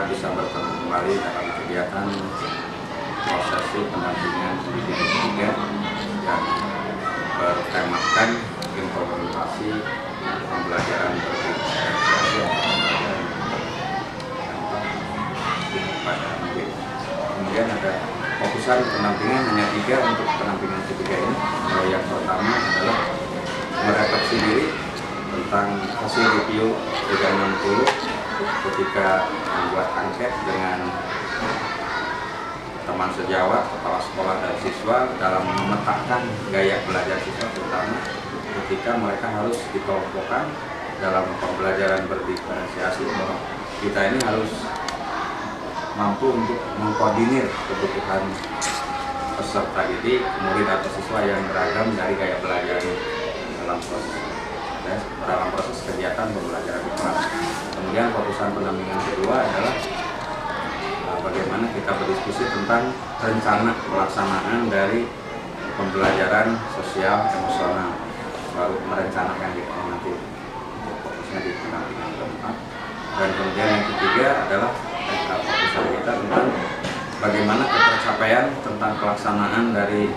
kita bisa bertemu kembali dalam kegiatan prosesi pendampingan pendidikan ketiga yang bertemakan implementasi pembelajaran berdiferensiasi pada murid. Kemudian ada fokusan pendampingan hanya 3 untuk pendampingan ketiga ini. Yang pertama adalah merefleksi diri tentang hasil review 360 ketika membuat angket dengan teman sejawat, kepala sekolah dan siswa dalam memetakan gaya belajar siswa, terutama ketika mereka harus dikelompokkan dalam pembelajaran berdiferensiasi, bahwa kita ini harus mampu untuk mengkoordinir kebutuhan peserta didik, murid atau siswa yang beragam dari gaya belajar dalam proses kegiatan pembelajaran di kelas. Kemudian fokusan pendampingan kedua adalah bagaimana kita berdiskusi tentang rencana pelaksanaan dari pembelajaran sosial emosional, baru merencanakan di nanti fokusnya di pendampingan keempat. Dan kemudian yang ketiga adalah fokusan kita tentang bagaimana ketercapaian tentang pelaksanaan dari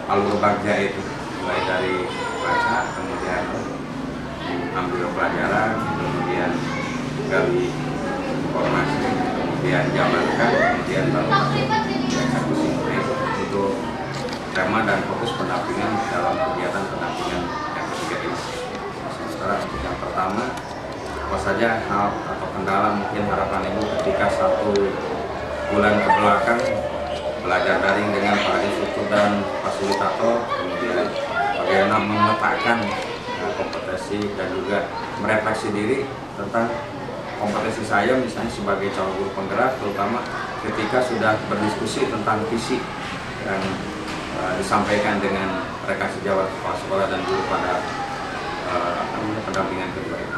alur bagja itu, mulai dari baca, kemudian ambil pelajaran, kemudian gali informasi, kemudian jabarkan, kemudian baru eksekusi. Untuk tema dan fokus pendampingan dalam kegiatan pendampingan yang ketiga ini. Sementara untuk yang pertama, apa saja hal atau kendala mungkin harapan Ibu ketika 1 bulan ke belakang belajar daring dengan para instruktur dan fasilitator, kemudian bagaimana memetakan kompetensi dan juga merefleksi diri tentang kompetensi saya misalnya sebagai calon guru penggerak, terutama ketika sudah berdiskusi tentang visi yang disampaikan dengan rekan sejawat kepala sekolah dan guru pada pendampingan kedua ini.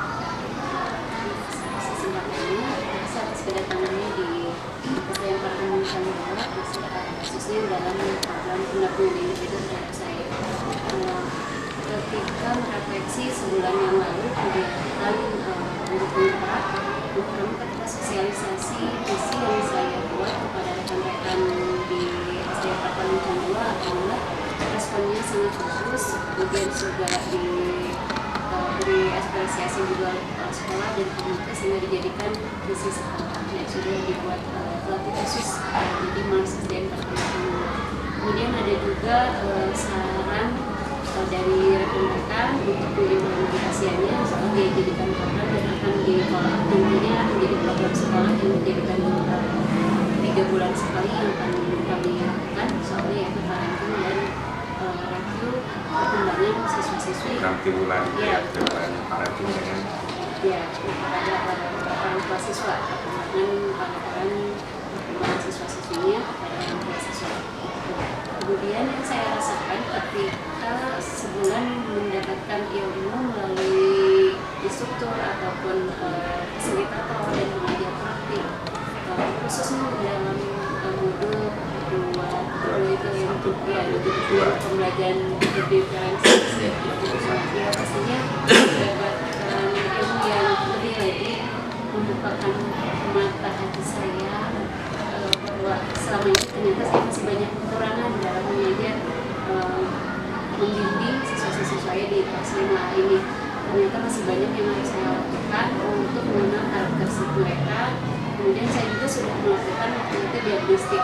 Kedatangannya di SDN Partemen Sanggara, khususnya dalam program pendampingan individu terhadap saya. Ketika merefleksi sebulan yang lalu kegiatan untuk penggerak, terutama ketika sosialisasi visi yang saya buat kepada rekan-rekan di SDN Partemen Sanggara, alhamdulillah responnya sangat bagus. Kemudian juga diberi apresiasi juga kepala sekolah dan komunitas sehingga dijadikan visi sekolah yang sudah dibuat pelatih khusus di Mars SDN Partemen. Kemudian ada juga saran dari rekan-rekan untuk mengimplementasikannya, soal dijadikan program dan akan dikelola nantinya menjadi program sekolah yang dijadikan 3 bulan sekali yang akan kami lakukan, soalnya yaitu parenting dan review perkembangan siswa-siswi. Nanti bulan ya, parenting dengan kepada orang tua siswa, dengan perkembangan siswa-siswinya kepada orang tua siswa. Kemudian yang saya rasakan ketika sebulan mendapatkan ilmu melalui instruktur ataupun fasilitator dan pengajar praktik, khususnya dalam modul 2 itu yang pembelajaran berdiferensiasi, ya pastinya mendapatkan ilmu yang lebih lagi membukakan mata hati saya bahwa selama ini ternyata saya masih banyak kekurangan dalam mengajar, membimbing siswa-siswa saya di kelas 5 ini. Ternyata masih banyak yang harus saya lakukan untuk mengenal karakteristik mereka. Kemudian saya juga sudah melakukan diagnostik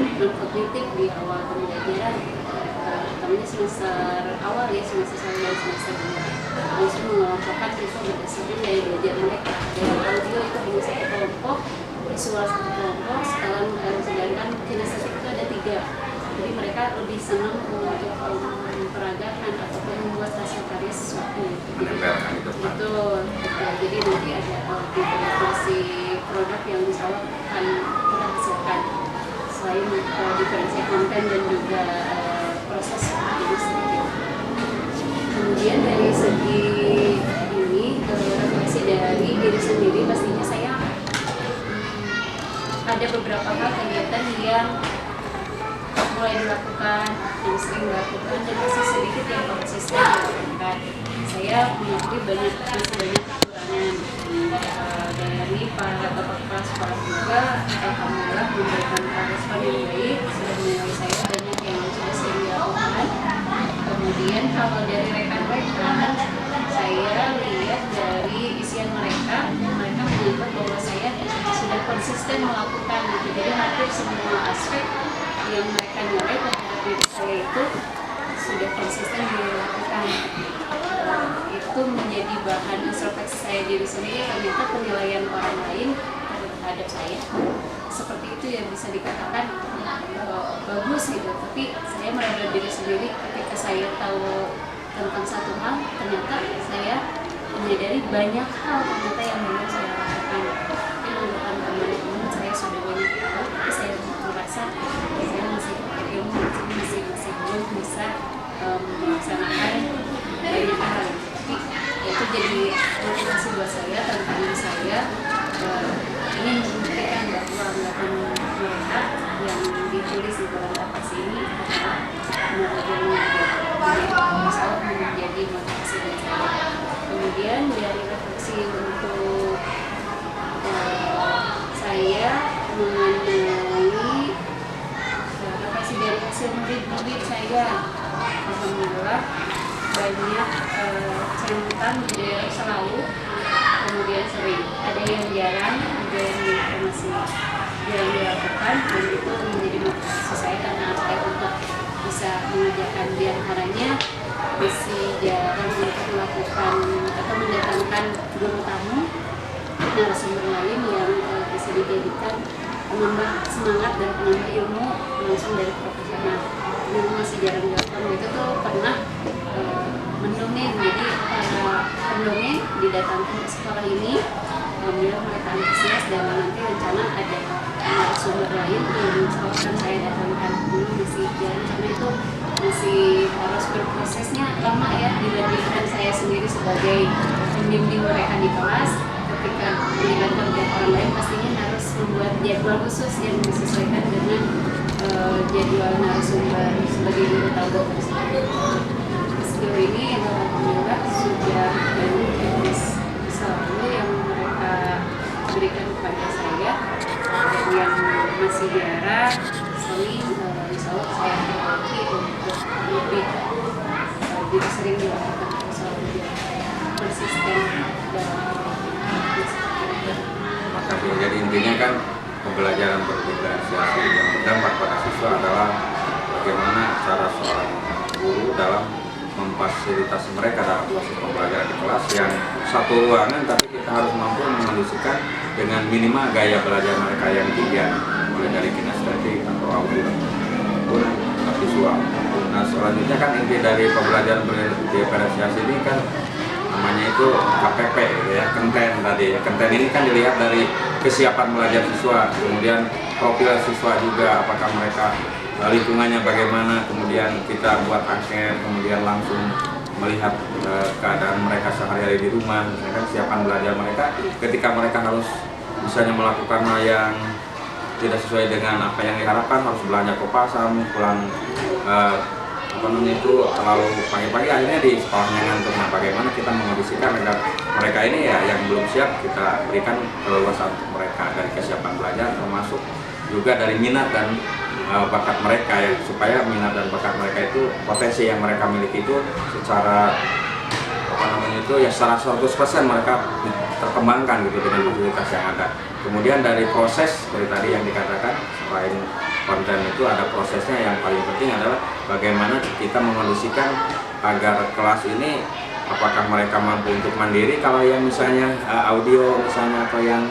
non-kognitif di awal pembelajaran, utamanya semester awal ya, semester 1 dan semester 2. Langsung mengelompokkan siswa berdasarkan gaya belajar mereka. Dari audio itu hanya 1 kelompok, visual 1 kelompok, sedangkan kinestetik itu ada 3. Jadi mereka lebih senang untuk memperagakan ataupun membuat hasil karya sesuatu. Betul. Jadi nanti ada diferensiasi produk yang insya Allah akan kita hasilkan selain diferensiasi konten dan juga proses industri. Kemudian dari segi ini refleksi dari diri sendiri, pastinya saya ada beberapa hal kegiatan yang mulai dilakukan, yang sering dilakukan, dan masih sedikit yang konsisten dilakukan. Saya mengakui masih banyak kekurangan dari para bapak alhamdulillah memberikan respon yang baik, sudah menilai saya banyak yang sudah saya dilakukan. Kemudian kalau dari rekan-rekan, saya lihat dari isian mereka menyebut bahwa saya sudah konsisten melakukan gitu. Jadi hampir semua aspek yang mereka nilai terhadap diri saya itu sudah konsisten dilakukan. Itu menjadi bahan introspeksi saya diri sendiri. Ternyata penilaian orang lain terhadap saya seperti itu ya bisa dikatakan bagus gitu. Tapi saya meraba diri sendiri ketika saya tahu tentang satu hal, ternyata saya menyadari banyak hal ternyata yang belum saya lakukan. Mungkin untuk teman-teman saya sudah banyak tahu, tapi saya merasa saya masih pakai ilmu, masih belum bisa melaksanakan banyak hal. Tapi itu jadi motivasi buat saya, tantangan saya ingin membuktikan bahwa anggapan mereka yang ditulis di dalam kertas ini adalah menjadi motivasi buat saya. Kemudian dari refleksi untuk saya mengenai refleksi dari hasil murid-murid saya, alhamdulillah banyak centang selalu, kemudian sering, ada yang jarang, ada yang masih jarang dilakukan, dan itu menjadi motivasi saya karena saya untuk bisa mengerjakan. Di antaranya masih jarang untuk melakukan atau mendatangkan guru tamu, narasumber lain yang bisa dijadikan menambah semangat dan menambah ilmu langsung dari profesional. Memang masih jarang dilakukan. Itu tuh pernah mendongeng, jadi para pendongeng didatangkan ke sekolah ini, alhamdulillah mereka antusias, dan nanti rencana ada narasumber lain yang misalkan saya datangkan. Dulu masih jarang karena itu masih harus berprosesnya lama ya dibandingkan saya sendiri sebagai pembimbing mereka di kelas. Ketika melibatkan orang lain pastinya harus membuat jadwal khusus yang disesuaikan dengan jadwal narasumber sebagai guru tamu tersebut. Sejauh ini alhamdulillah sudah banyak teknis selalu yang mereka berikan kepada saya, yang masih jarang sering insya Allah saya perbaiki untuk lebih sering dilakukan, selalu konsisten dalam maka jadi intinya kan pembelajaran berdiferensiasi yang berdampak pada siswa adalah bagaimana cara seorang guru dalam memfasilitasi mereka dalam proses pembelajaran di kelas yang satu ruangan, tapi kita harus mampu mengondisikan dengan minimal gaya belajar mereka yang tiga, mulai dari kinestetik atau audio maupun visual. Nah selanjutnya kan inti dari pembelajaran berdiferensiasi ini kan namanya itu KPP gitu ya, konten tadi ya. Konten ini kan dilihat dari kesiapan belajar siswa, kemudian profil siswa juga, apakah mereka lingkungannya bagaimana, kemudian kita buat angket, kemudian langsung melihat keadaan mereka sehari-hari di rumah, misalkan kesiapan belajar mereka ketika mereka harus misalnya melakukan hal yang tidak sesuai dengan apa yang diharapkan, harus belanja ke pasar, pulang itu terlalu pagi-pagi, akhirnya di sekolahnya ngantuk. Nah bagaimana kita mengondisikan agar mereka ini ya yang belum siap kita berikan keleluasan untuk mereka dari kesiapan belajar, termasuk juga dari minat dan bakat mereka ya, supaya minat dan bakat mereka itu potensi yang mereka miliki itu secara ya secara 100% mereka terkembangkan gitu dengan fasilitas yang ada. Kemudian dari proses seperti tadi yang dikatakan, selain konten itu ada prosesnya yang paling penting adalah bagaimana kita mengondisikan agar kelas ini apakah mereka mampu untuk mandiri kalau yang misalnya audio misalnya atau yang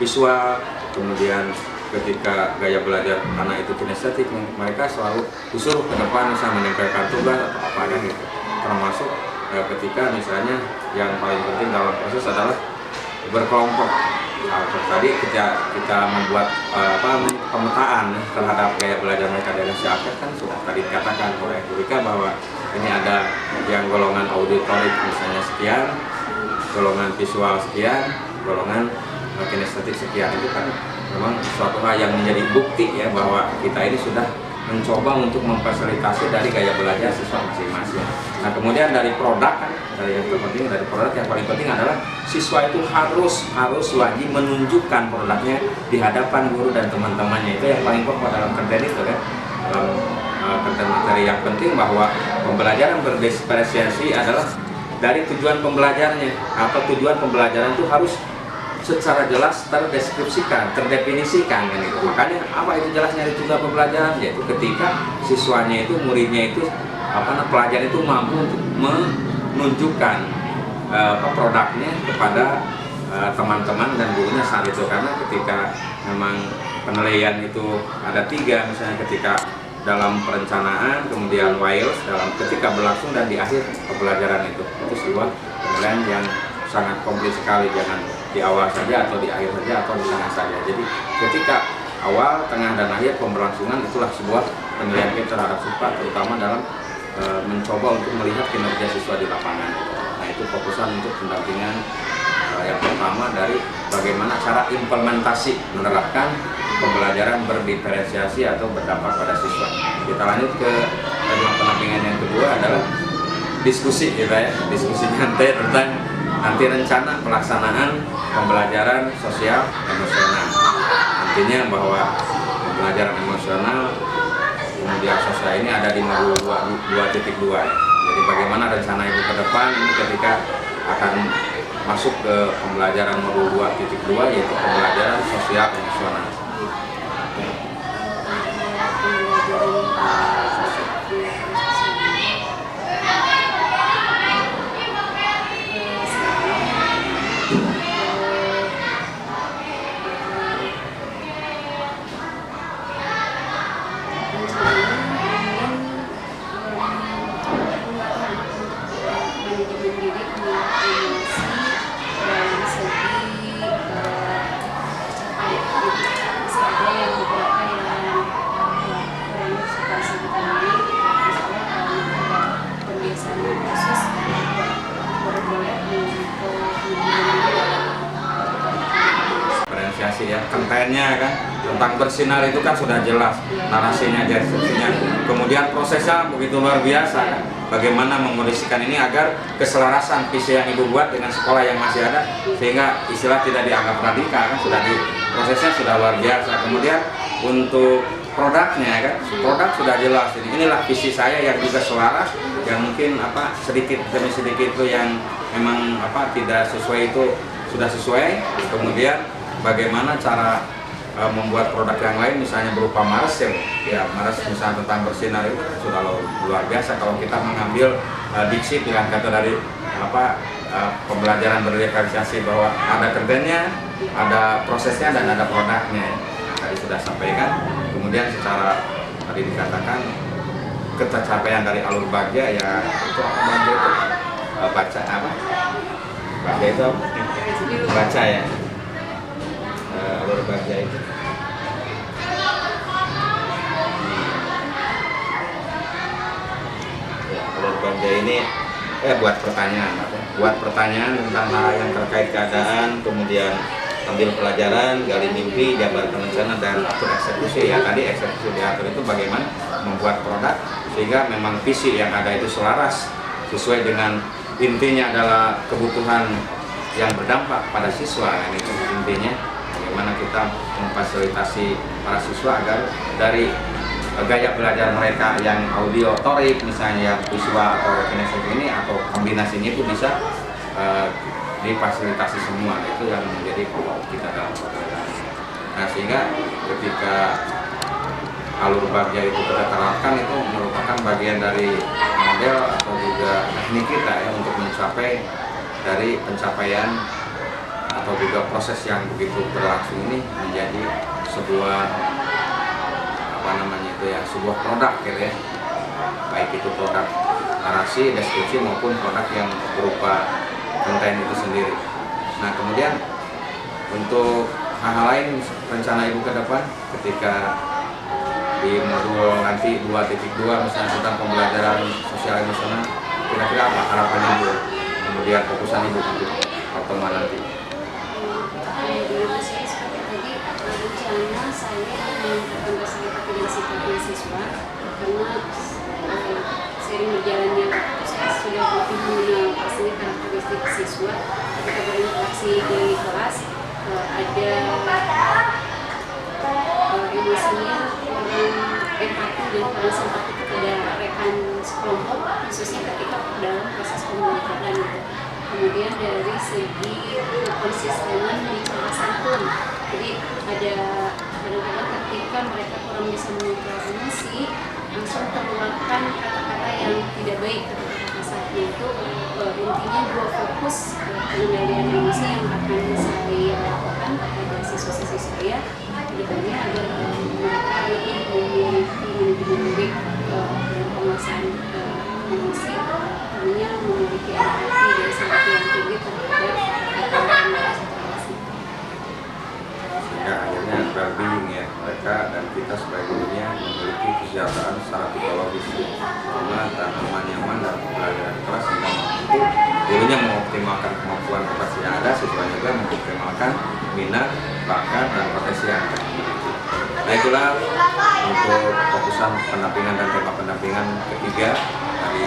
visual, kemudian ketika gaya belajar karena itu kinestetik mereka selalu disuruh ke depan misalnya menempelkan tugas atau apa kan gitu. Termasuk ketika misalnya yang paling penting dalam proses adalah berkelompok. Nah, tadi kita membuat pemetaan terhadap gaya belajar mereka dari si akhir kan sudah tadi dikatakan oleh Bu Rika bahwa ini ada yang golongan auditorik misalnya sekian, golongan visual sekian, golongan kinestetik sekian. Itu kan memang suatu hal yang menjadi bukti ya bahwa kita ini sudah mencoba untuk memfasilitasi dari gaya belajar siswa masing-masing. Nah kemudian dari produk kan, dari yang terpenting dari produk yang paling penting adalah siswa itu harus wajib menunjukkan produknya di hadapan guru dan teman-temannya. Itu yang paling pokok dalam konten itu kan. Dalam konten materi yang penting bahwa pembelajaran berdiferensiasi adalah dari tujuan pembelajarnya atau tujuan pembelajaran itu harus secara jelas terdeskripsikan, terdefinisikan kan itu. Makanya apa itu jelasnya dari tujuan pembelajaran, yaitu ketika siswanya itu, muridnya itu, pelajar itu mampu untuk menunjukkan produknya kepada teman-teman dan gurunya saat itu. Karena ketika memang penilaian itu ada 3, misalnya ketika dalam perencanaan, kemudian WILS dalam ketika berlangsung, dan di akhir pembelajaran itu sebuah penilaian yang sangat komplit sekali, jangan di awal saja atau di akhir saja atau di tengah saja. Jadi ketika awal, tengah, dan akhir pemberlangsungan itulah sebuah penilaian kita terhadap siswa, terutama dalam mencoba untuk melihat kinerja siswa di lapangan. Nah itu fokusan untuk pendampingan yang pertama dari bagaimana cara implementasi menerapkan pembelajaran berdiferensiasi atau berdampak pada siswa. Kita lanjut ke tema pendampingan yang kedua adalah diskusi kita ya, diskusi nyantai tentang nanti rencana pelaksanaan pembelajaran sosial emosional. Artinya bahwa pembelajaran emosional kemudian sosial ini ada di modul 2.2 ya. Jadi bagaimana rencana ibu ke depan ini ketika akan masuk ke pembelajaran modul 2.2 yaitu pembelajaran sosial emosional. Ya, kontennya kan tentang bersinar itu kan sudah jelas narasinya, deskripsinya, kemudian prosesnya begitu luar biasa kan? Bagaimana mengkondisikan ini agar keselarasan visi yang ibu buat dengan sekolah yang masih ada sehingga istilah tidak dianggap radikal kan, sudah prosesnya sudah luar biasa. Kemudian untuk produknya kan, produk sudah jelas, inilah visi saya yang juga selaras, yang mungkin sedikit demi sedikit itu yang memang tidak sesuai itu sudah sesuai. Kemudian bagaimana cara membuat produk yang lain, misalnya berupa Mars ya Mars misalnya tentang bersinar itu sudah luar biasa. Kalau kita mengambil diksi pilihan kata dari pembelajaran berdiferensiasi bahwa ada kontennya, ada prosesnya, dan ada produknya. Tadi sudah sampaikan. Kemudian secara tadi dikatakan kecapaian dari alur bagja ya itu bagja itu baca bagja itu baca ya. Alur bagja itu alur bagja ini buat pertanyaan tentang hal yang terkait keadaan, kemudian ambil pelajaran, gali mimpi, jabarkan rencana, dan atur eksekusi. Ya tadi eksekusi diatur itu bagaimana membuat produk sehingga memang visi yang ada itu selaras sesuai dengan intinya adalah kebutuhan yang berdampak pada siswa. Ini intinya bagaimana kita memfasilitasi para siswa agar dari gaya belajar mereka yang auditorik misalnya, yang visual atau kinestetik ini atau kombinasinya itu bisa difasilitasi semua. Itu yang menjadi pokok kita dalam pembelajaran. Nah sehingga ketika alur bagja itu kita terapkan, itu merupakan bagian dari model atau juga teknik kita ya untuk mencapai dari pencapaian atau juga proses yang begitu berlangsung ini menjadi sebuah sebuah produk gitu ya, baik itu produk narasi, deskripsi maupun produk yang berupa konten itu sendiri. Nah kemudian untuk hal-hal lain rencana ibu ke depan ketika di modul nanti 2.2 misalnya tentang pembelajaran sosial emosional, kira-kira apa harapan ibu, kemudian fokusan ibu untuk pertemuan nanti? Rencana saya meningkatkan kesehatan dan psikologi siswa karena sering berjalannya waktu saya siswa ketika berinteraksi di kelas ada emosinya kurang empati dan kurang simpati kepada rekan sekelompok, khususnya ketika dalam proses pembelajaran gitu. Kemudian dari segi konsistenan bicara santun, jadi ada kadang-kadang ketika mereka kurang bisa mengontrol emosi, langsung keluarkan kata-kata yang tidak baik, kata-kata kasarnya itu. Intinya dua fokus pengendalian emosi yang akan saya lakukan kepada siswa-siswi saya kedepannya agar mereka lebih memiliki manajemen baik dalam penguasaan emosi, tentunya memiliki empati dan simpati yang tinggi terhadap kata-kata situasi. Sehingga akhirnya well-being ya, mereka dan kita sebagai gurunya memiliki kesejahteraan secara psikologis, karena tanaman nyaman dan pembelajaran kelas sehingga mampu gurunya mengoptimalkan kemampuan potensi yang ada, siswa juga mengoptimalkan minat, bakat, dan potensi yang ada. Nah itulah untuk fokusan pendampingan dan tema pendampingan ketiga dari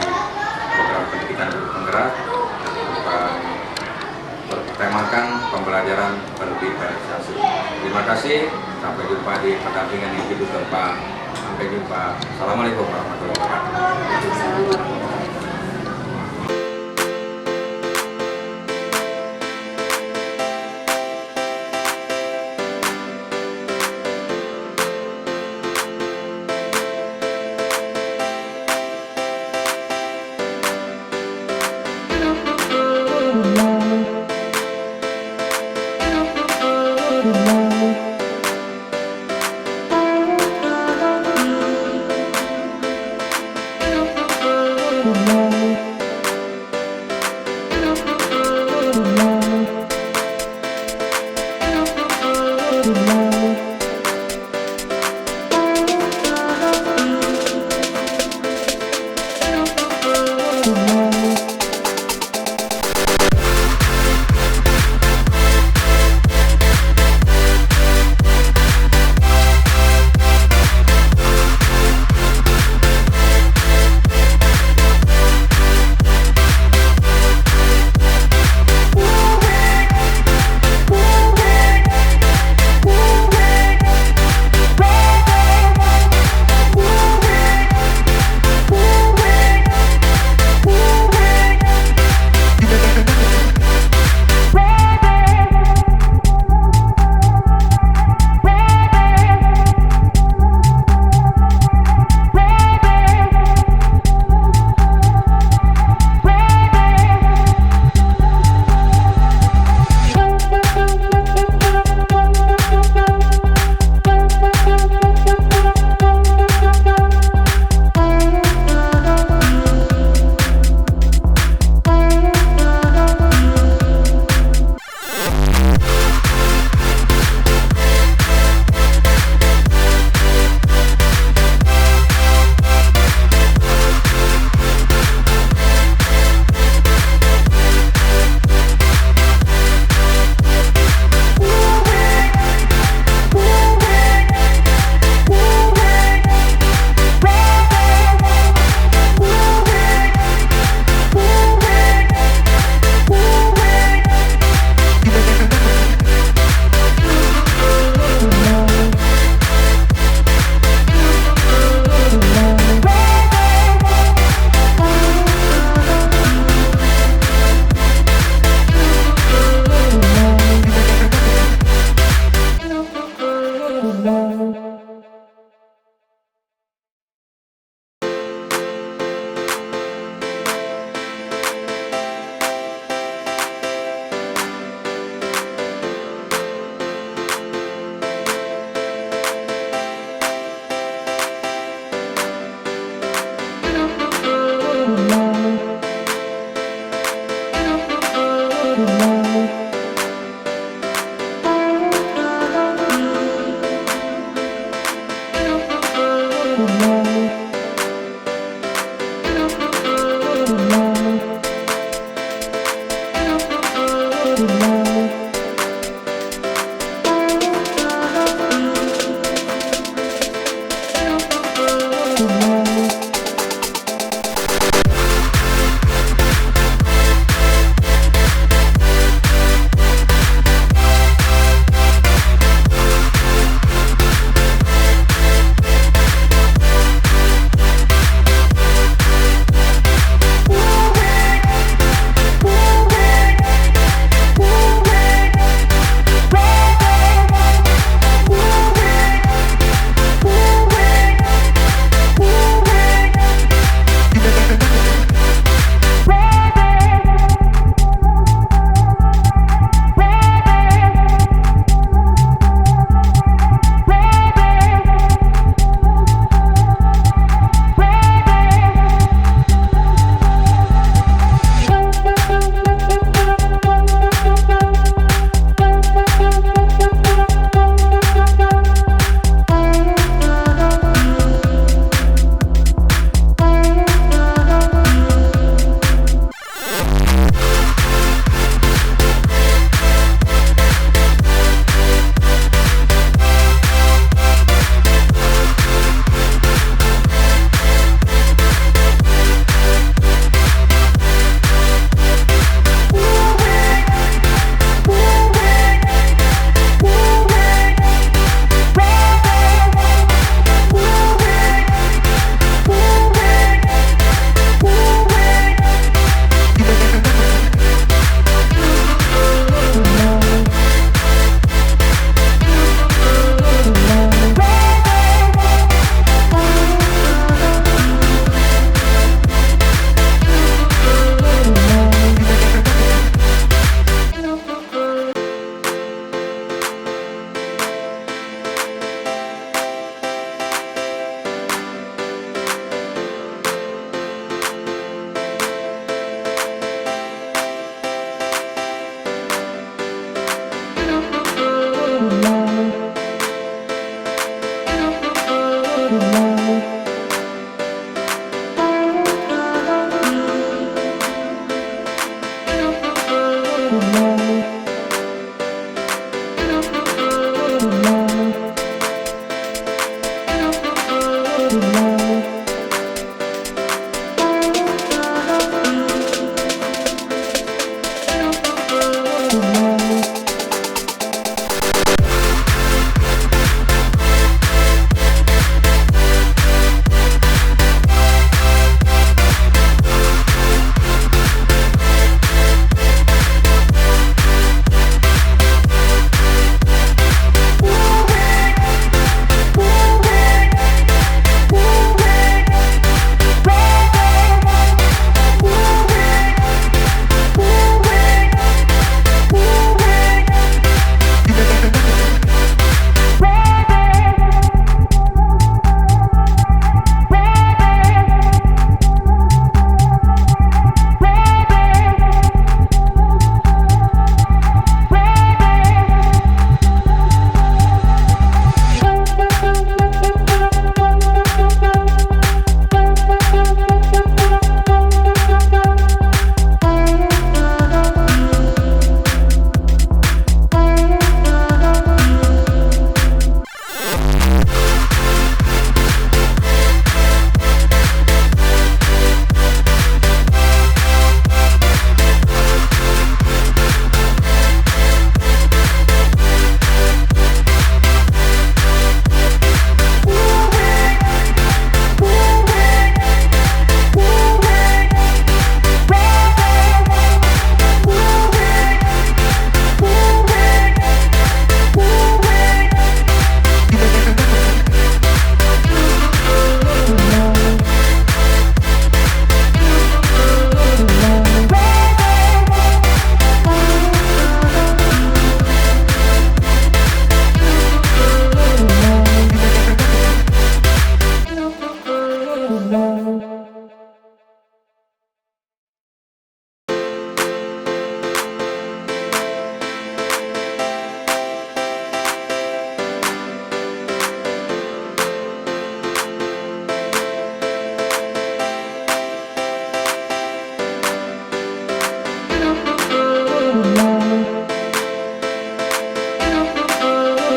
program pendidikan guru penggerak yang bertemakan pembelajaran berlebih berprestasi. Terima kasih, sampai jumpa di pendampingan yang hidup depan. Sampai jumpa. Assalamualaikum warahmatullahi wabarakatuh. Waalaikumsalam warahmatullahi wabarakatuh.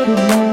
Tuhan.